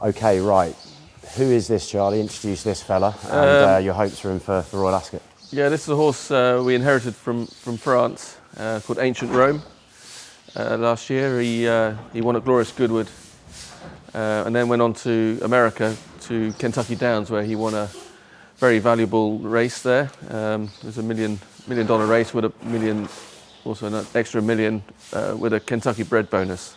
Okay, right. Who is this, Charlie? Introduce this fella and your hopes for him for Royal Ascot. Yeah, this is a horse we inherited from France called Ancient Rome. Last year he won at Glorious Goodwood and then went on to America to Kentucky Downs, where he won a very valuable race there. It was $1 million race with also an extra $1 million with a Kentucky bred bonus.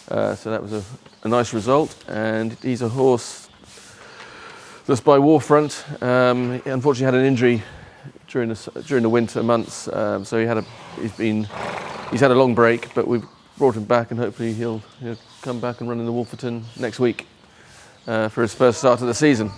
So that was a nice result, and he's a horse that's by Warfront. He unfortunately had an injury during the winter months, so he's had a long break, but we've brought him back, and hopefully he'll come back and run in the Wolferton next week for his first start of the season.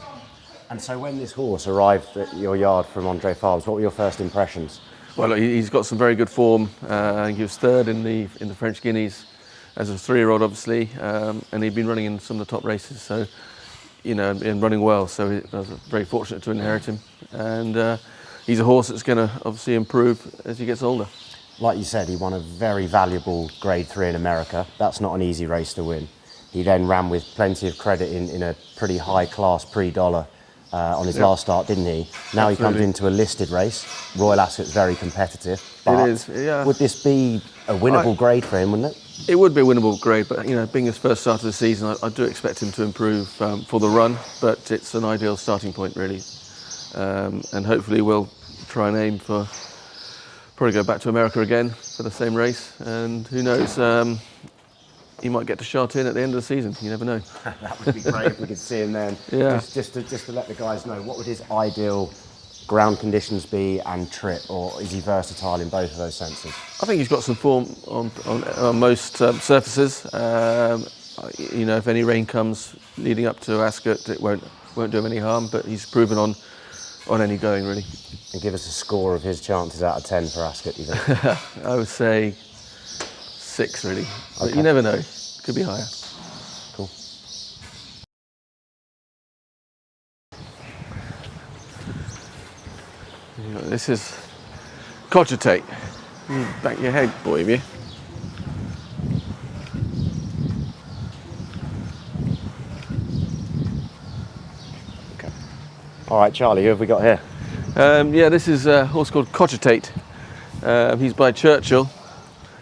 And so when this horse arrived at your yard from Andre Farms, what were your first impressions? Well, he's got some very good form. I think he was third in the French Guineas as a 3-year-old, obviously, and he'd been running in some of the top races, so and running well. So I was very fortunate to inherit him, and he's a horse that's going to obviously improve as he gets older. Like you said, he won a very valuable Grade 3 in America. That's not an easy race to win. He then ran with plenty of credit in a pretty high-class pre-dollar on his last start, didn't he? Now Absolutely. He comes into a listed race. Royal Ascot's very competitive. But it is, yeah. Would this be a winnable grade for him, wouldn't it? It would be a winnable grade, but being his first start of the season, I do expect him to improve for the run, but it's an ideal starting point, really. And hopefully we'll try and aim for probably go back to America again for the same race, and who knows, he might get to Cetate at the end of the season. You never know. That would be great if we could see him then. Yeah. Just to let the guys know, what would his ideal ground conditions be and trip, or is he versatile in both of those senses? I think he's got some form on most surfaces. If any rain comes leading up to Ascot, it won't do him any harm, but he's proven on any going, really. And give us a score of his chances out of 10 for Ascot, you think? I would say 6, really. But Okay. you never know. Could be higher. Cool. This is Cogitate. You back your head, boy, have you? Okay. All right, Charlie, who have we got here? This is a horse called Cogitate. He's by Churchill.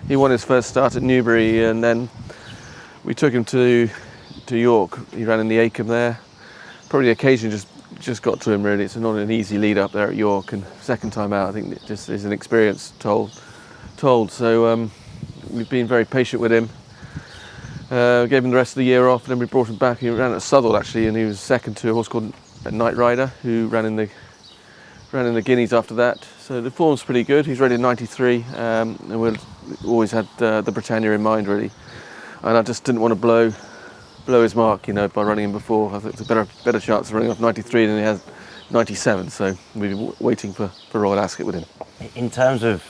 He won his first start at Newbury, and then we took him to York. He ran in the Acomb there. Probably the occasion just got to him, really. It's not an easy lead up there at York, and second time out, I think it just is an experience told. So we've been very patient with him. Gave him the rest of the year off, and then we brought him back. He ran at Southall, actually, and he was second to a horse called Night Rider, who ran in the Guineas after that. So the form's pretty good. He's rated 93, and we've always had the Britannia in mind, really. And I just didn't want to blow his mark, by running him before. I think it's a better chance of running off 93 than he has 97. So we've been waiting for Royal Ascot with him. In terms of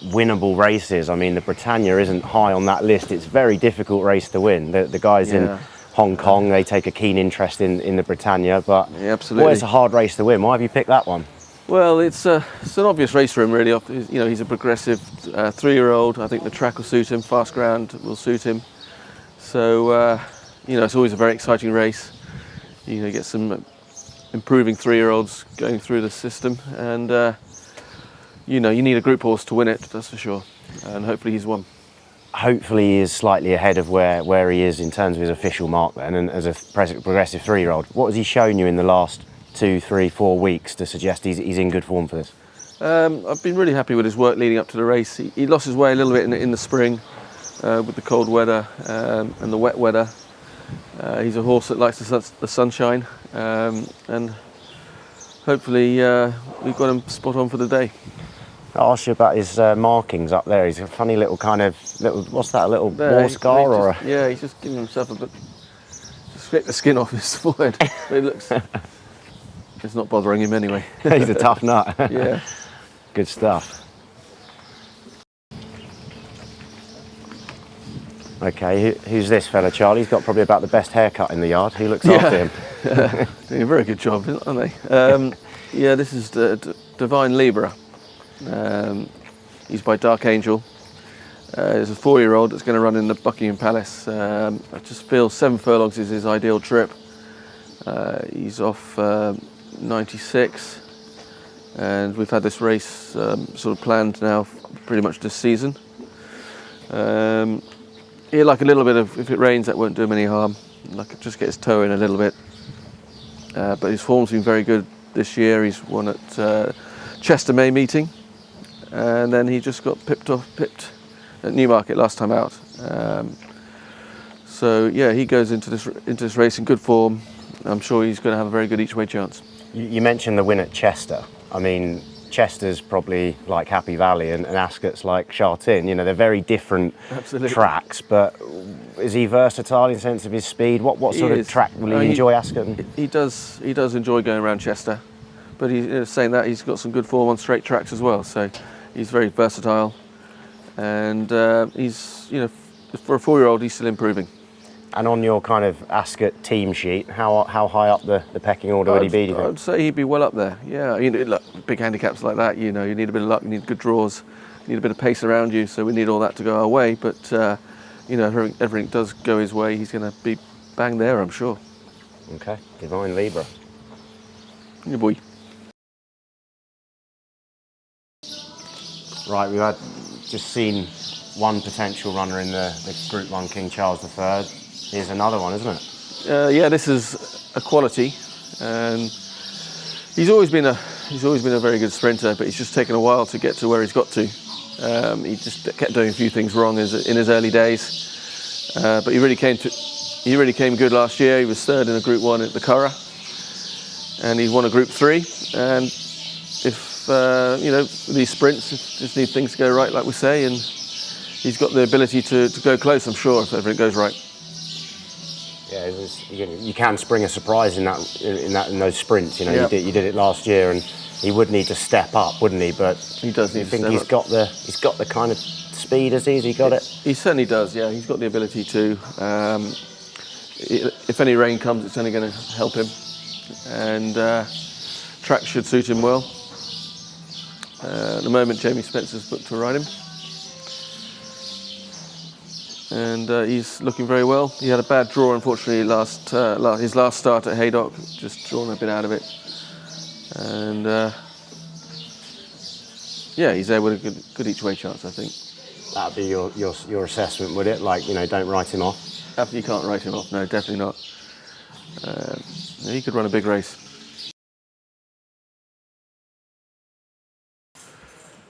winnable races, I mean, the Britannia isn't high on that list. It's a very difficult race to win. The guys in Hong Kong, they take a keen interest in the Britannia, but absolutely. Boy, it's a hard race to win. Why have you picked that one? Well, it's an obvious race for him, really. He's a progressive 3-year-old. I think the track will suit him. Fast ground will suit him. So, it's always a very exciting race. You get some improving 3-year-olds going through the system, and you need a group horse to win it, that's for sure. And hopefully he's won. Hopefully he is slightly ahead of where he is in terms of his official mark then, and as a progressive 3-year-old. What has he shown you in the last 2, 3, 4 weeks to suggest he's in good form for this? I've been really happy with his work leading up to the race. He lost his way a little bit in the spring with the cold weather and the wet weather. He's a horse that likes the sunshine, and hopefully we've got him spot on for the day. I'll ask you about his markings up there. He's a funny little what's that, a little war scar or a... Yeah, he's just giving himself a bit, just scrape the skin off his forehead. But it looks, it's not bothering him anyway. He's a tough nut. Yeah. Good stuff. Okay, who's this fella, Charlie? He's got probably about the best haircut in the yard. Who looks after him? Doing a very good job, aren't they? This is the Divine Libra. He's by Dark Angel. There's a 4-year-old that's going to run in the Buckingham Palace. I just feel 7 furlongs is his ideal trip. He's off 96, and we've had this race sort of planned now pretty much this season. He'll like a little bit of, if it rains, that won't do him any harm. Like just get his toe in a little bit. But his form's been very good this year. He's won at Chester May meeting, and then he just got pipped at Newmarket last time out. So yeah, he goes into this race in good form. I'm sure he's going to have a very good each way chance. You mentioned the win at Chester. I mean, Chester's probably like Happy Valley and Ascot's like Chartin. You know, they're very different tracks, but is he versatile in the sense of his speed? What sort of track will he enjoy, Ascot? He does enjoy going around Chester, but he's saying that he's got some good form on straight tracks as well, so he's very versatile, and he's, you know, for a 4-year-old, he's still improving. And on your kind of Ascot team sheet, how high up the pecking order would he be, do you think? I'd say he'd be well up there, yeah. You know, look, big handicaps like that, you know, you need a bit of luck, you need good draws, you need a bit of pace around you, so we need all that to go our way, but, you know, everything does go his way, he's going to be bang there, I'm sure. Okay, Divine Libra. Yeah, boy. Right, we've just seen one potential runner in the Group 1 King Charles III. Here's another one, isn't it? Yeah, this is a quality, and he's always been a very good sprinter, but he's just taken a while to get to where he's got to. He just kept doing a few things wrong in his early days, but he really came good last year. He was 3rd in a Group 1 at the Curragh, and he won a Group 3. And if you know, these sprints just need things to go right, like we say, and he's got the ability to go close, I'm sure, if everything goes right. Yeah, you can spring a surprise in those sprints. You know, yeah. You did it last year, and he would need to step up, wouldn't he? But he does need to step up. He's got the kind of speed, has he? Has he got it? He certainly does. Yeah, he's got the ability to. If any rain comes, it's only going to help him, and track should suit him well. At the moment, Jamie Spencer's booked to ride him. And he's looking very well. He had a bad draw, unfortunately, his last start at Haydock, just drawn a bit out of it. And yeah, he's there with a good each way chance, I think. That'd be your assessment, would it? Like, you know, don't write him off. You can't write him off. No, definitely not. He could run a big race.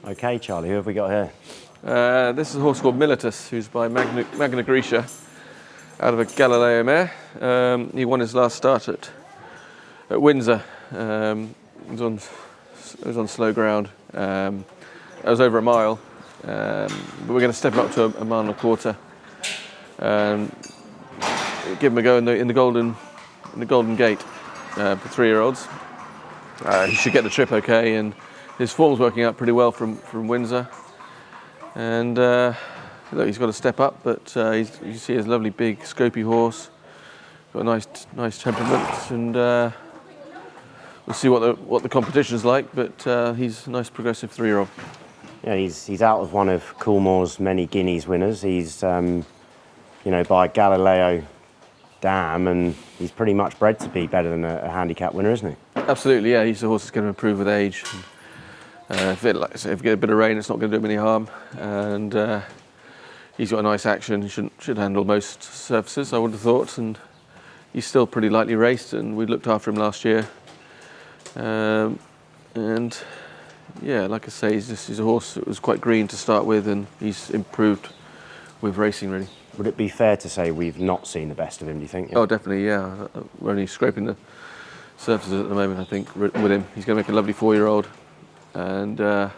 Okay, Charlie, who have we got here? This is a horse called Militus, who's by Magna Graecia, out of a Galileo mare. He won his last start at Windsor. It was on slow ground. It was over a mile, but we're going to step him up to a mile and a quarter. Give him a go in the Golden Gate for 3-year-olds. He should get the trip okay, and his form's working out pretty well from Windsor. And look, he's got to step up, but you see his lovely big scopy horse, got a nice temperament, and we'll see what the competition's like. But he's a nice progressive 3-year-old. Yeah, he's out of one of Coolmore's many Guineas winners. He's you know, by Galileo Dam, and he's pretty much bred to be better than a handicap winner, isn't he? Absolutely, yeah. He's a horse that's going to improve with age. If you get a bit of rain, it's not going to do him any harm, and he's got a nice action. He should handle most surfaces, I would have thought, and he's still pretty lightly raced, and we looked after him last year. And yeah, like I say, he's a horse that was quite green to start with, and he's improved with racing, really. Would it be fair to say we've not seen the best of him, do you think? Yeah. Oh, definitely, yeah. We're only scraping the surfaces at the moment, I think, with him. He's going to make a lovely 4-year-old. And yeah,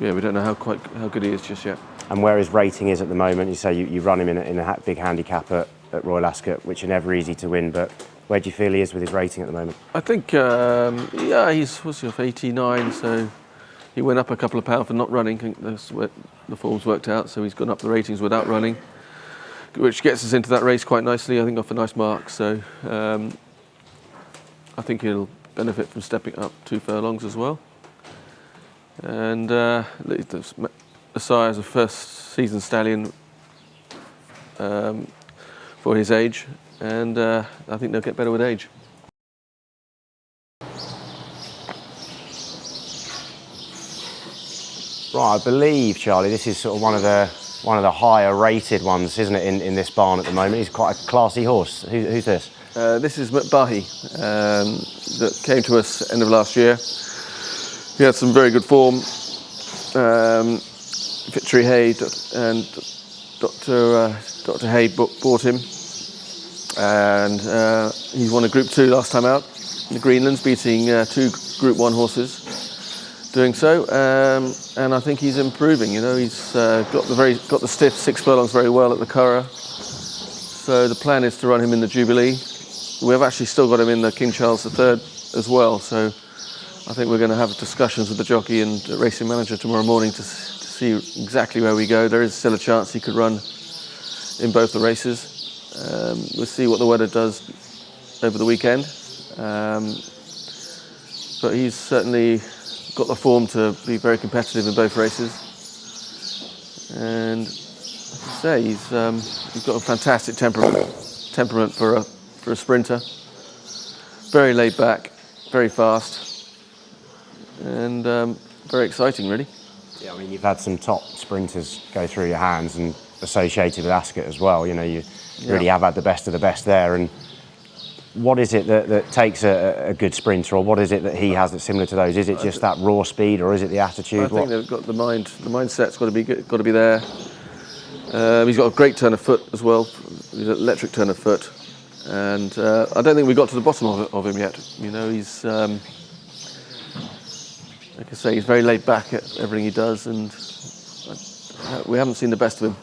we don't know how good he is just yet. And where his rating is at the moment, you say you run him in a big handicap at Royal Ascot, which are never easy to win, but where do you feel he is with his rating at the moment? I think, yeah, he's off 89, so he went up a couple of pounds for not running. I think that's where the form's worked out, so he's gone up the ratings without running, which gets us into that race quite nicely, I think, off a nice mark. So I think he'll benefit from stepping up 2 furlongs as well. And the sire is a first seasoned stallion for his age, and I think they'll get better with age. Right, I believe, Charlie, this is sort of one of the higher rated ones, isn't it, in this barn at the moment? He's quite a classy horse. Who's this? This is Mubahi, that came to us end of last year. He had some very good form. Victory Hay and Dr. Hay bought him, and he's won a Group 2 last time out in the Greenlands, beating 2 Group 1 horses. Doing so, and I think he's improving. You know, he's got the stiff 6 furlongs very well at the Curragh. So the plan is to run him in the Jubilee. We've actually still got him in the King Charles III as well. So I think we're going to have discussions with the jockey and the racing manager tomorrow morning to see exactly where we go. There is still a chance he could run in both the races. We'll see what the weather does over the weekend. But he's certainly got the form to be very competitive in both races, and as I say, he's got a fantastic temperament for a sprinter. Very laid back, very fast, and very exciting, really. Yeah, I mean, you've had some top sprinters go through your hands and associated with Ascot as well. You know, you really have had the best of the best there. And what is it that takes a good sprinter, or what is it that he has that's similar to those? Is it just that raw speed, or is it the attitude? I think they've got the mind. The mindset's got to be there. He's got a great turn of foot as well. He's an electric turn of foot, and I don't think we got to the bottom of him yet. You know, he's like I say, he's very laid back at everything he does, and we haven't seen the best of him.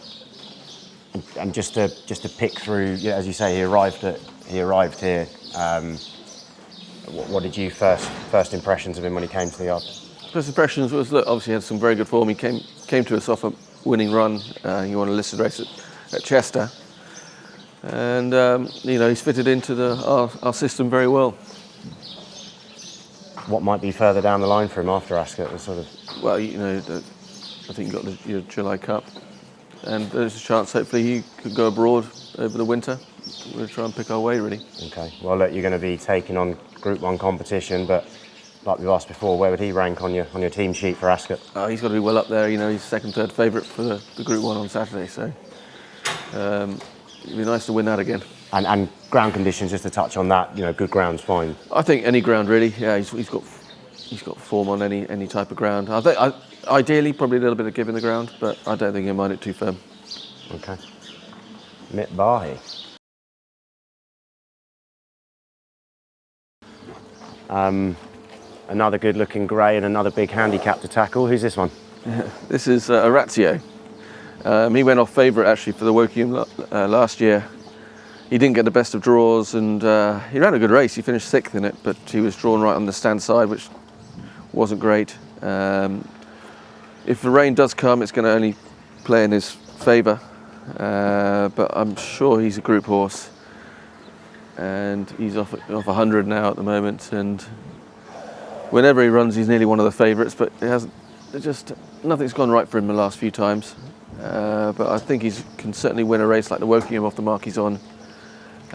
And just to pick through, yeah, as you say, he arrived here. What did you first impressions of him when he came to the yard? First impressions was, look, obviously he had some very good form. He came to us off a winning run. He won a listed race at Chester, and you know, he's fitted into our system very well. What might be further down the line for him after Ascot? Well, you know, I think you got the July Cup, and there's a chance hopefully he could go abroad over the winter. We'll try and pick our way, really. Okay. Well, look, you're going to be taking on Group 1 competition, but like we've asked before, where would he rank on your team sheet for Ascot? He's got to be well up there. You know, he's second, third favourite for the Group 1 on Saturday, so it'd be nice to win that again. And ground conditions, just to touch on that, you know, good ground's fine. I think any ground, really. Yeah, he's got form on any type of ground. I think ideally probably a little bit of give in the ground, but I don't think he'll mind it too firm. Okay. Mubahi. Another good-looking grey and another big handicap to tackle. Who's this one? This is Aratio. He went off favourite actually for the Wokingham last year. He didn't get the best of draws, and he ran a good race. He finished 6th in it, but he was drawn right on the stand side, which wasn't great. If the rain does come, it's going to only play in his favour, but I'm sure he's a group horse, and he's off 100 now at the moment, and whenever he runs he's nearly one of the favourites, but nothing's gone right for him the last few times. But I think he can certainly win a race like the Wokingham off the mark he's on.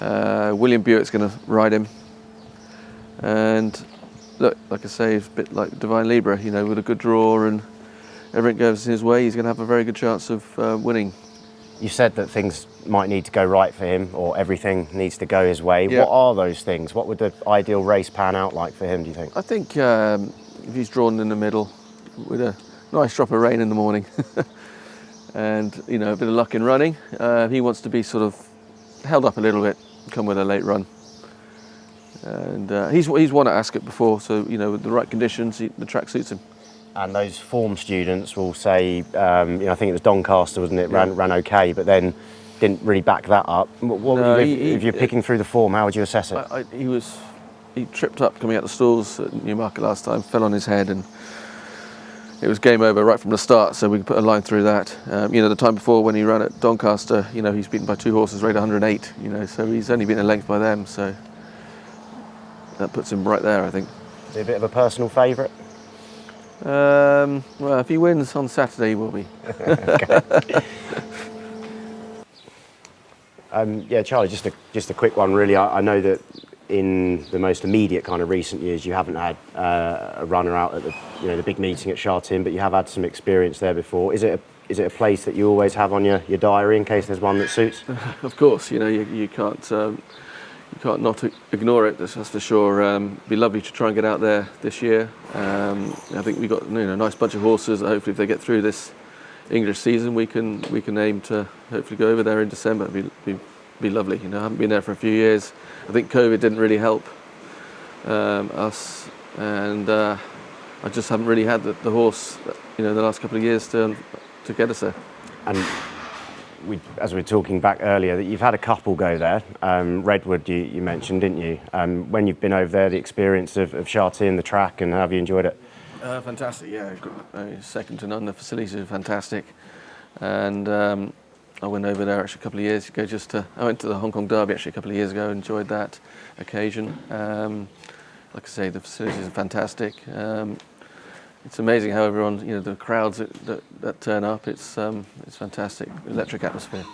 William Buick's going to ride him, and look, like I say, it's a bit like Divine Libra, you know, with a good draw and everything goes his way, he's going to have a very good chance of winning. You said that things might need to go right for him, or everything needs to go his way. Yeah. What are those things? What would the ideal race pan out like for him, do you think? I think if he's drawn in the middle with a nice drop of rain in the morning and, you know, a bit of luck in running, he wants to be sort of held up a little bit, come with a late run. And he's won at Ascot before, so, you know, with the right conditions, the track suits him. And those form students will say, you know, I think it was Doncaster, wasn't it? Ran okay, but then didn't really back that up. If you're picking through the form, how would you assess it? He tripped up coming out the stalls at Newmarket last time, fell on his head, and it was game over right from the start. So we can put a line through that. You know, the time before when he ran at Doncaster, you know, he's beaten by 2 horses, rated 108. You know, so he's only been a length by them. So that puts him right there, I think. Is he a bit of a personal favourite? Well, if he wins on Saturday, he will be. Yeah, Charlie, just a quick one, really. I know that in the most immediate kind of recent years, you haven't had a runner out at the big meeting at Chartin, but you have had some experience there before. Is it a place that you always have on your diary in case there's one that suits? Of course, you can't not ignore it. That's for sure. It'd be lovely to try and get out there this year. I think we've got a nice bunch of horses. Hopefully, if they get through this English season, we can aim to hopefully go over there in December. It'd be lovely. I haven't been there for a few years. I think COVID didn't really help us, and I just haven't really had the horse, the last couple of years to get us there. And as we were talking back earlier, that you've had a couple go there. Redwood, you mentioned, didn't you? When you've been over there, the experience of Chartin, the track, and how have you enjoyed it? Fantastic, yeah. Second to none. The facilities are fantastic, and I went over there actually a couple of years ago. I went to the Hong Kong Derby actually a couple of years ago. Enjoyed that occasion. Like I say, the facilities are fantastic. It's amazing how everyone, the crowds that turn up. It's fantastic, electric atmosphere.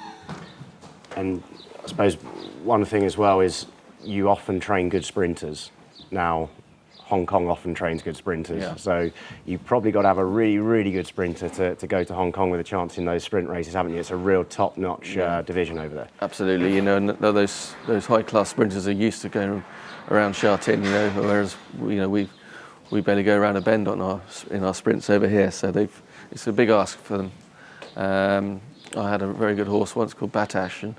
And I suppose one thing as well is you often train good sprinters. Now, Hong Kong often trains good sprinters, yeah. So you've probably got to have a really, really good sprinter to go to Hong Kong with a chance in those sprint races, haven't you? It's a real top-notch division over there. Absolutely, and those high-class sprinters are used to going around Chartin, whereas we barely go around a bend in our sprints over here, so it's a big ask for them. I had a very good horse once called Batash, and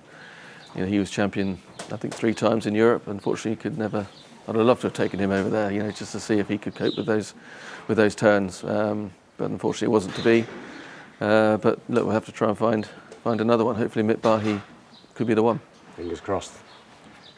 he was champion I think 3 times in Europe. Unfortunately, he could never. I'd have loved to have taken him over there, just to see if he could cope with those turns. But unfortunately, it wasn't to be. But look, we'll have to try and find another one. Hopefully, Mubahi could be the one. Fingers crossed.